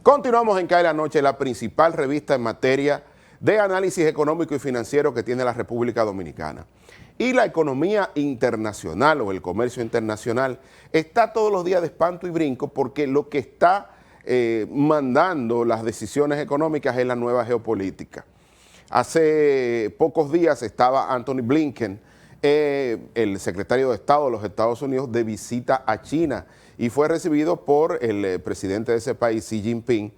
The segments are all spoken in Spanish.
Continuamos en CAE la Noche, la principal revista en materia de análisis económico y financiero que tiene la República Dominicana. Y la economía internacional o el comercio internacional está todos los días de espanto y brinco porque lo que está mandando las decisiones económicas es la nueva geopolítica. Hace pocos días estaba Anthony Blinken, el secretario de Estado de los Estados Unidos, de visita a China y fue recibido por el presidente de ese país, Xi Jinping.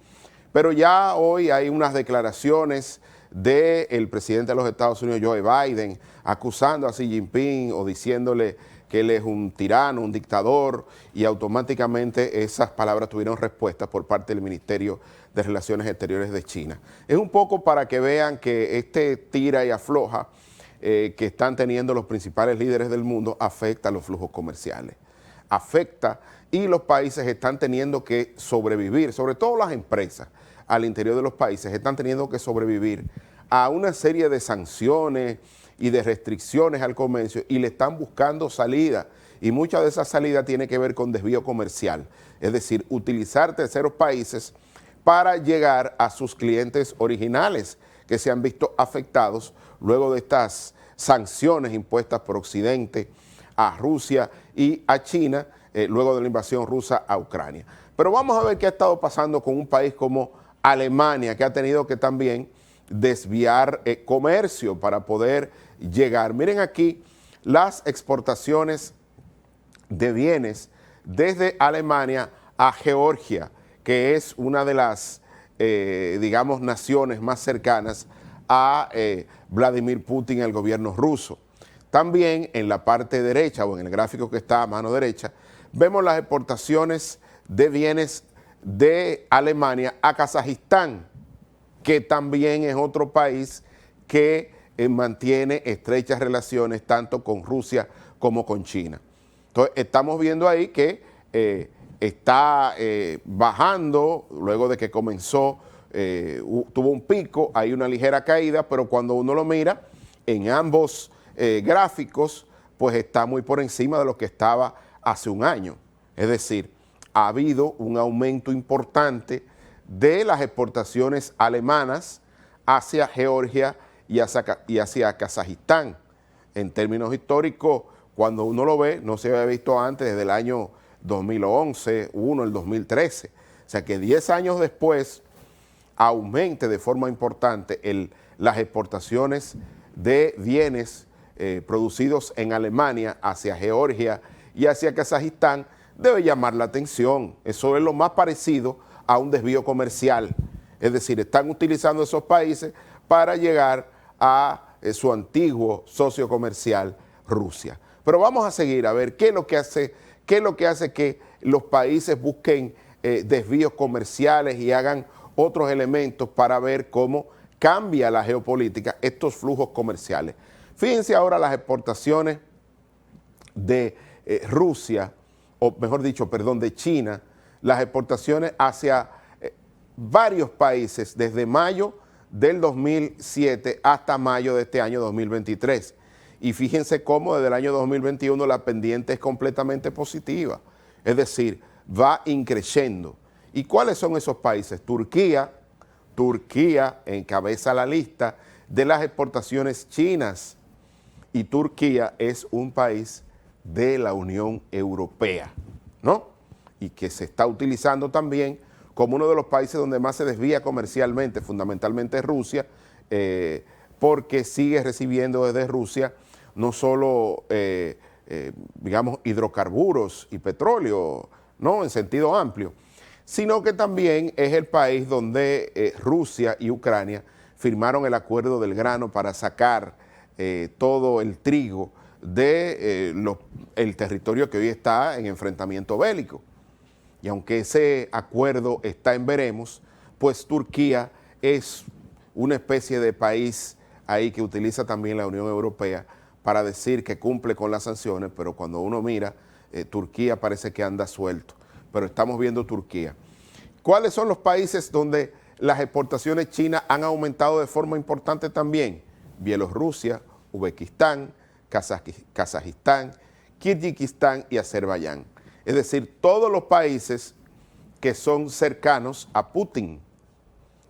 Pero ya hoy hay unas declaraciones del presidente de los Estados Unidos, Joe Biden, acusando a Xi Jinping o diciéndole que él es un tirano, un dictador, y automáticamente esas palabras tuvieron respuesta por parte del Ministerio de Relaciones Exteriores de China. Es un poco para que vean que este tira y afloja que están teniendo los principales líderes del mundo afecta a los flujos comerciales, afecta y los países están teniendo que sobrevivir, sobre todo las empresas al interior de los países están teniendo que sobrevivir a una serie de sanciones y de restricciones al comercio y le están buscando salida y mucha de esa salida tiene que ver con desvío comercial, es decir, utilizar terceros países para llegar a sus clientes originales que se han visto afectados luego de estas sanciones impuestas por Occidente a Rusia y a China, luego de la invasión rusa a Ucrania. Pero vamos a ver qué ha estado pasando con un país como Alemania, que ha tenido que también desviar comercio para poder llegar. Miren aquí las exportaciones de bienes desde Alemania a Georgia, que es una de las, digamos, naciones más cercanas a Vladimir Putin, el gobierno ruso. También en la parte derecha o en el gráfico que está a mano derecha, vemos las exportaciones de bienes de Alemania a Kazajistán, que también es otro país que mantiene estrechas relaciones tanto con Rusia como con China. Entonces estamos viendo ahí que está bajando, luego de que comenzó, tuvo un pico, hay una ligera caída, pero cuando uno lo mira en ambos gráficos, pues está muy por encima de lo que estaba hace un año. Es decir, ha habido un aumento importante de las exportaciones alemanas hacia Georgia y hacia Kazajistán. En términos históricos, cuando uno lo ve, no se había visto antes desde el año 2011, el 2013. O sea que 10 años después aumente de forma importante las exportaciones de bienes producidos en Alemania hacia Georgia y hacia Kazajistán, debe llamar la atención. Eso es lo más parecido a un desvío comercial. Es decir, están utilizando esos países para llegar a su antiguo socio comercial, Rusia. Pero vamos a seguir a ver qué es lo que hace que los países busquen desvíos comerciales y hagan otros elementos para ver cómo cambia la geopolítica estos flujos comerciales. Fíjense ahora las exportaciones de Rusia, o mejor dicho, perdón, de China, las exportaciones hacia varios países desde mayo del 2007 hasta mayo de este año 2023. Y fíjense cómo desde el año 2021 la pendiente es completamente positiva, es decir, va increciendo. ¿Y cuáles son esos países? Turquía encabeza la lista de las exportaciones chinas y Turquía es un país de la Unión Europea, ¿no? Y que se está utilizando también como uno de los países donde más se desvía comercialmente, fundamentalmente Rusia, porque sigue recibiendo desde Rusia no solo, digamos, hidrocarburos y petróleo, ¿no? En sentido amplio, sino que también es el país donde Rusia y Ucrania firmaron el acuerdo del grano para sacar todo el trigo del territorio que hoy está en enfrentamiento bélico. Y aunque ese acuerdo está en veremos, pues Turquía es una especie de país ahí que utiliza también la Unión Europea para decir que cumple con las sanciones, pero cuando uno mira, Turquía parece que anda suelto. Pero estamos viendo Turquía. ¿Cuáles son los países donde las exportaciones chinas han aumentado de forma importante también? Bielorrusia, Uzbekistán, Kazajistán, Kirguistán y Azerbaiyán. Es decir, todos los países que son cercanos a Putin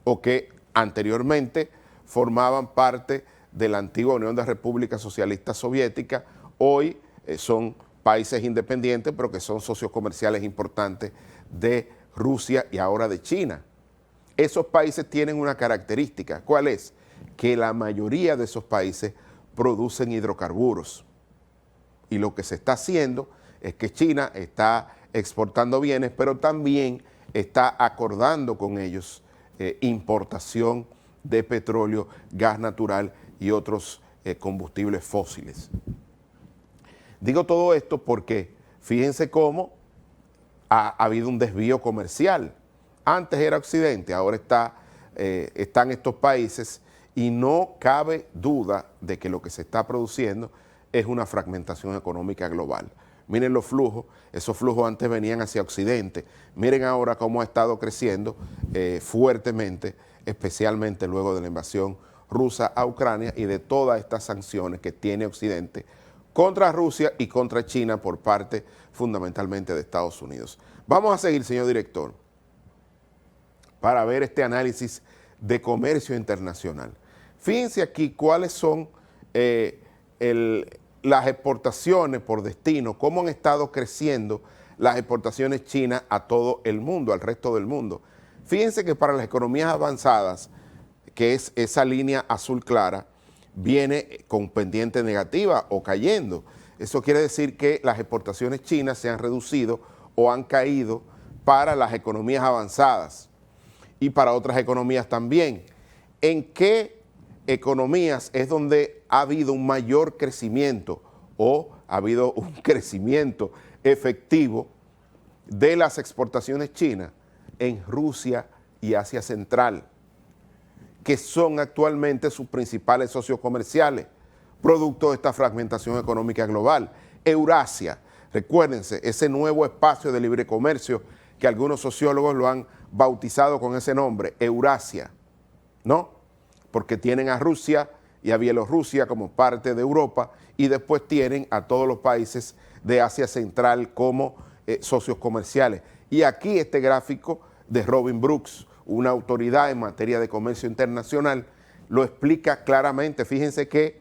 o que anteriormente formaban parte de la antigua Unión de Repúblicas Socialistas Soviéticas, hoy son países independientes, pero que son socios comerciales importantes de Rusia y ahora de China. Esos países tienen una característica, ¿cuál es? Que la mayoría de esos países producen hidrocarburos. Y lo que se está haciendo es que China está exportando bienes, pero también está acordando con ellos importación de petróleo, gas natural y otros combustibles fósiles. Digo todo esto porque fíjense cómo ha habido un desvío comercial. Antes era Occidente, ahora están estos países y no cabe duda de que lo que se está produciendo es una fragmentación económica global. Miren los flujos, esos flujos antes venían hacia Occidente. Miren ahora cómo ha estado creciendo fuertemente, especialmente luego de la invasión rusa a Ucrania y de todas estas sanciones que tiene Occidente contra Rusia y contra China por parte fundamentalmente de Estados Unidos. Vamos a seguir, señor director, para ver este análisis de comercio internacional. Fíjense aquí cuáles son las exportaciones por destino, cómo han estado creciendo las exportaciones chinas a todo el mundo, al resto del mundo. Fíjense que para las economías avanzadas, que es esa línea azul clara, viene con pendiente negativa o cayendo. Eso quiere decir que las exportaciones chinas se han reducido o han caído para las economías avanzadas y para otras economías también. ¿En qué economías es donde ha habido un mayor crecimiento o ha habido un crecimiento efectivo de las exportaciones chinas? En Rusia y Asia Central, que son actualmente sus principales socios comerciales, producto de esta fragmentación económica global. Eurasia, recuérdense, ese nuevo espacio de libre comercio que algunos sociólogos lo han bautizado con ese nombre, Eurasia, ¿no? Porque tienen a Rusia y a Bielorrusia como parte de Europa y después tienen a todos los países de Asia Central como socios comerciales. Y aquí este gráfico de Robin Brooks, una autoridad en materia de comercio internacional, lo explica claramente. Fíjense que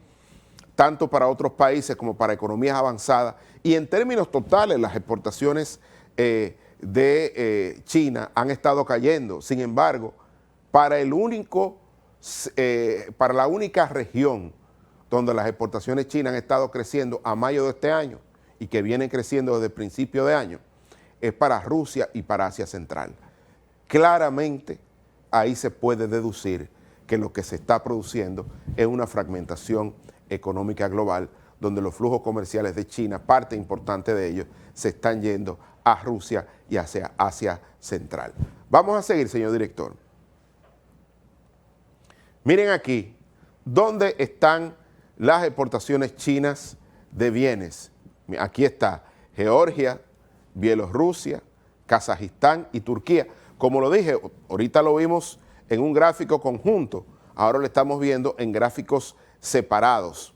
tanto para otros países como para economías avanzadas y en términos totales las exportaciones de China han estado cayendo. Sin embargo, para la única región donde las exportaciones chinas han estado creciendo a mayo de este año y que vienen creciendo desde el principio de año, es para Rusia y para Asia Central. Claramente, ahí se puede deducir que lo que se está produciendo es una fragmentación económica global, donde los flujos comerciales de China, parte importante de ellos, se están yendo a Rusia y hacia Asia Central. Vamos a seguir, señor director. Miren aquí, ¿dónde están las exportaciones chinas de bienes? Aquí está Georgia, Bielorrusia, Kazajistán y Turquía. Como lo dije, ahorita lo vimos en un gráfico conjunto, ahora lo estamos viendo en gráficos separados,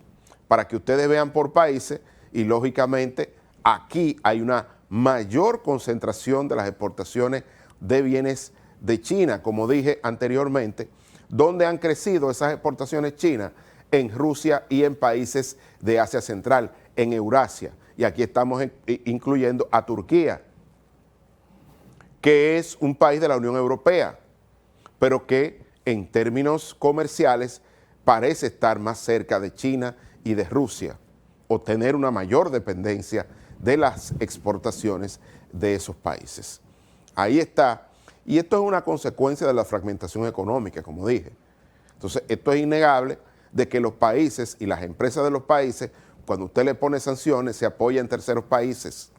para que ustedes vean por países y lógicamente aquí hay una mayor concentración de las exportaciones de bienes de China, como dije anteriormente, donde han crecido esas exportaciones chinas en Rusia y en países de Asia Central, en Eurasia, y aquí estamos incluyendo a Turquía, que es un país de la Unión Europea, pero que en términos comerciales parece estar más cerca de China y de Rusia, o tener una mayor dependencia de las exportaciones de esos países. Ahí está, y esto es una consecuencia de la fragmentación económica, como dije. Entonces, esto es innegable de que los países y las empresas de los países, cuando usted le pone sanciones, se apoya en terceros países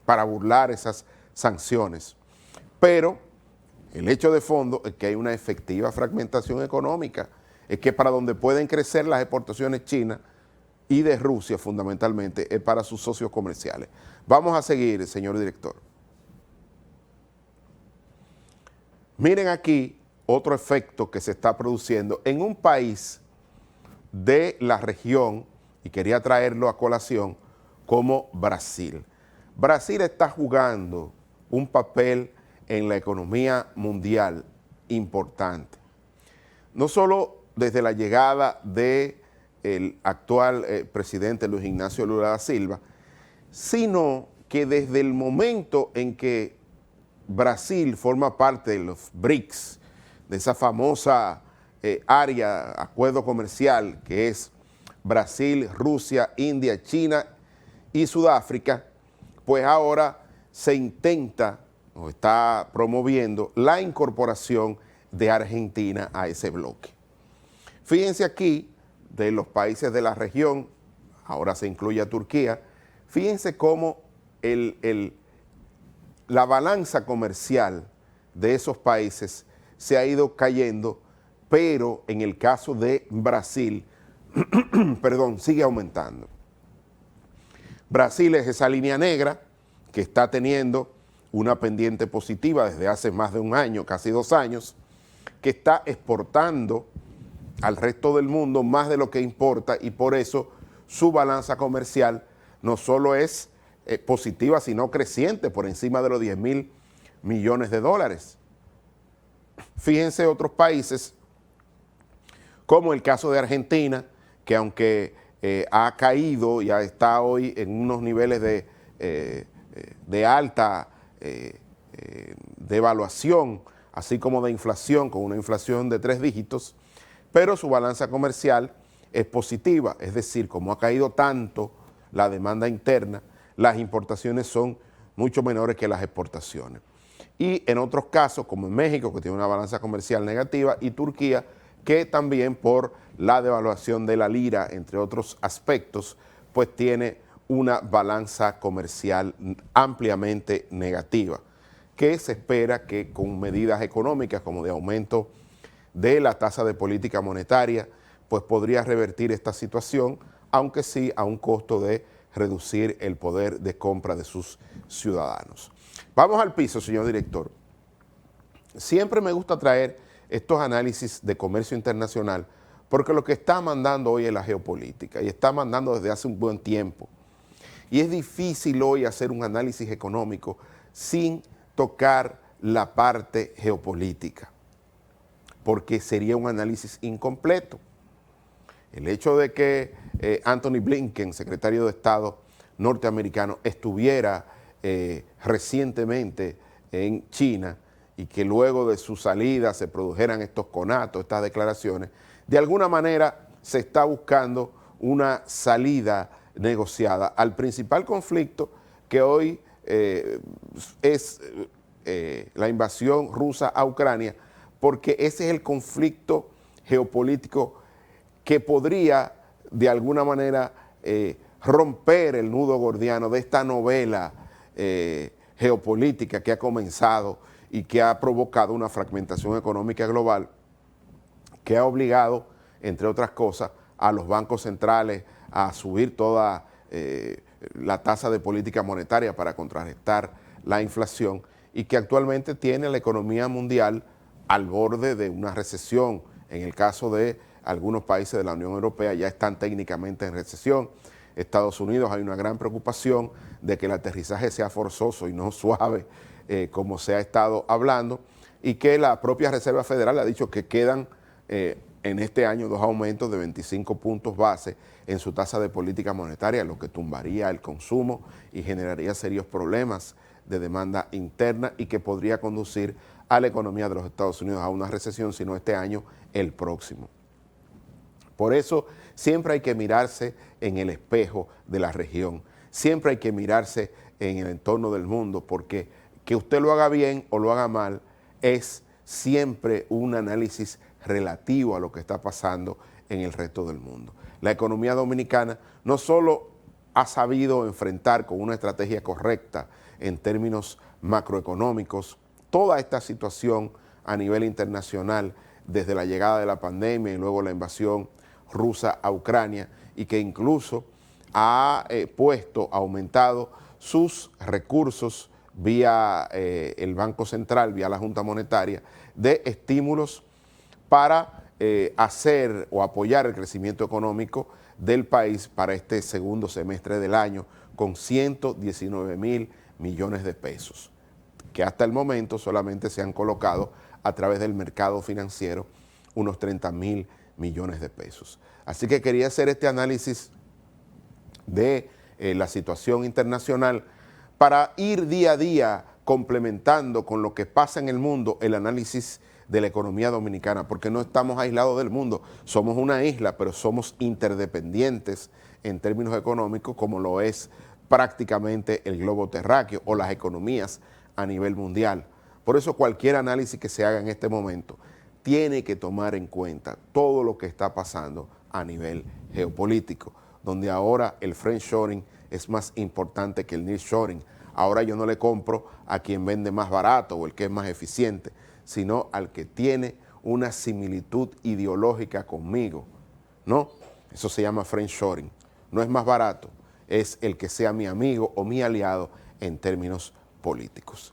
para burlar esas sanciones. Pero el hecho de fondo es que hay una efectiva fragmentación económica, es que para donde pueden crecer las exportaciones chinas y de Rusia fundamentalmente es para sus socios comerciales. Vamos a seguir, señor director. Miren aquí otro efecto que se está produciendo en un país de la región, y quería traerlo a colación, como Brasil. Brasil está jugando un papel en la economía mundial importante. No solo desde la llegada del actual presidente Luis Ignacio Lula da Silva, sino que desde el momento en que Brasil forma parte de los BRICS, de esa famosa área, acuerdo comercial que es Brasil, Rusia, India, China y Sudáfrica, pues ahora se intenta o está promoviendo la incorporación de Argentina a ese bloque. Fíjense aquí, de los países de la región, ahora se incluye a Turquía, fíjense cómo la balanza comercial de esos países se ha ido cayendo, pero en el caso de Brasil, perdón, sigue aumentando. Brasil es esa línea negra que está teniendo una pendiente positiva desde hace más de un año, casi 2 años, que está exportando al resto del mundo más de lo que importa y por eso su balanza comercial no solo es positiva, sino creciente por encima de los 10.000 millones de dólares. Fíjense otros países, como el caso de Argentina, que aunque ha caído y está hoy en unos niveles de alta devaluación, así como de inflación, con una inflación de 3 dígitos, pero su balanza comercial es positiva, es decir, como ha caído tanto la demanda interna, las importaciones son mucho menores que las exportaciones. Y en otros casos, como en México, que tiene una balanza comercial negativa, y Turquía, que también por la devaluación de la lira, entre otros aspectos, pues tiene una balanza comercial ampliamente negativa, que se espera que con medidas económicas como de aumento de la tasa de política monetaria, pues podría revertir esta situación, aunque sí a un costo de reducir el poder de compra de sus ciudadanos. Vamos al piso, señor director. Siempre me gusta traer estos análisis de comercio internacional porque lo que está mandando hoy es la geopolítica y está mandando desde hace un buen tiempo. Y es difícil hoy hacer un análisis económico sin tocar la parte geopolítica, porque sería un análisis incompleto. El hecho de que Anthony Blinken, secretario de Estado norteamericano, estuviera recientemente en China y que luego de su salida se produjeran estos conatos, estas declaraciones, de alguna manera se está buscando una salida negociada al principal conflicto que hoy es la invasión rusa a Ucrania, porque ese es el conflicto geopolítico que podría de alguna manera romper el nudo gordiano de esta novela geopolítica que ha comenzado y que ha provocado una fragmentación económica global que ha obligado, entre otras cosas, a los bancos centrales a subir toda la tasa de política monetaria para contrarrestar la inflación y que actualmente tiene la economía mundial al borde de una recesión. En el caso de algunos países de la Unión Europea ya están técnicamente en recesión. Estados Unidos hay una gran preocupación de que el aterrizaje sea forzoso y no suave, como se ha estado hablando, y que la propia Reserva Federal ha dicho que quedan en este año 2 aumentos de 25 puntos base en su tasa de política monetaria, lo que tumbaría el consumo y generaría serios problemas de demanda interna y que podría conducir a la economía de los Estados Unidos a una recesión, si no este año, el próximo. Por eso siempre hay que mirarse en el espejo de la región, siempre hay que mirarse en el entorno del mundo, porque que usted lo haga bien o lo haga mal es siempre un análisis relativo a lo que está pasando en el resto del mundo. La economía dominicana no solo ha sabido enfrentar con una estrategia correcta en términos macroeconómicos toda esta situación a nivel internacional desde la llegada de la pandemia y luego la invasión rusa a Ucrania, y que incluso ha aumentado sus recursos vía el Banco Central, vía la Junta Monetaria, de estímulos para hacer o apoyar el crecimiento económico del país para este segundo semestre del año con 119.000 millones de pesos, que hasta el momento solamente se han colocado a través del mercado financiero unos 30.000 millones de pesos. Así que quería hacer este análisis de la situación internacional para ir día a día complementando con lo que pasa en el mundo el análisis de la economía dominicana, porque no estamos aislados del mundo, somos una isla, pero somos interdependientes en términos económicos, como lo es prácticamente el globo terráqueo o las economías a nivel mundial. Por eso cualquier análisis que se haga en este momento tiene que tomar en cuenta todo lo que está pasando a nivel geopolítico, donde ahora el friendshoring es más importante que el nearshoring. Ahora yo no le compro a quien vende más barato o el que es más eficiente, sino al que tiene una similitud ideológica conmigo, ¿no? Eso se llama friendshoring. No es más barato, es el que sea mi amigo o mi aliado en términos políticos.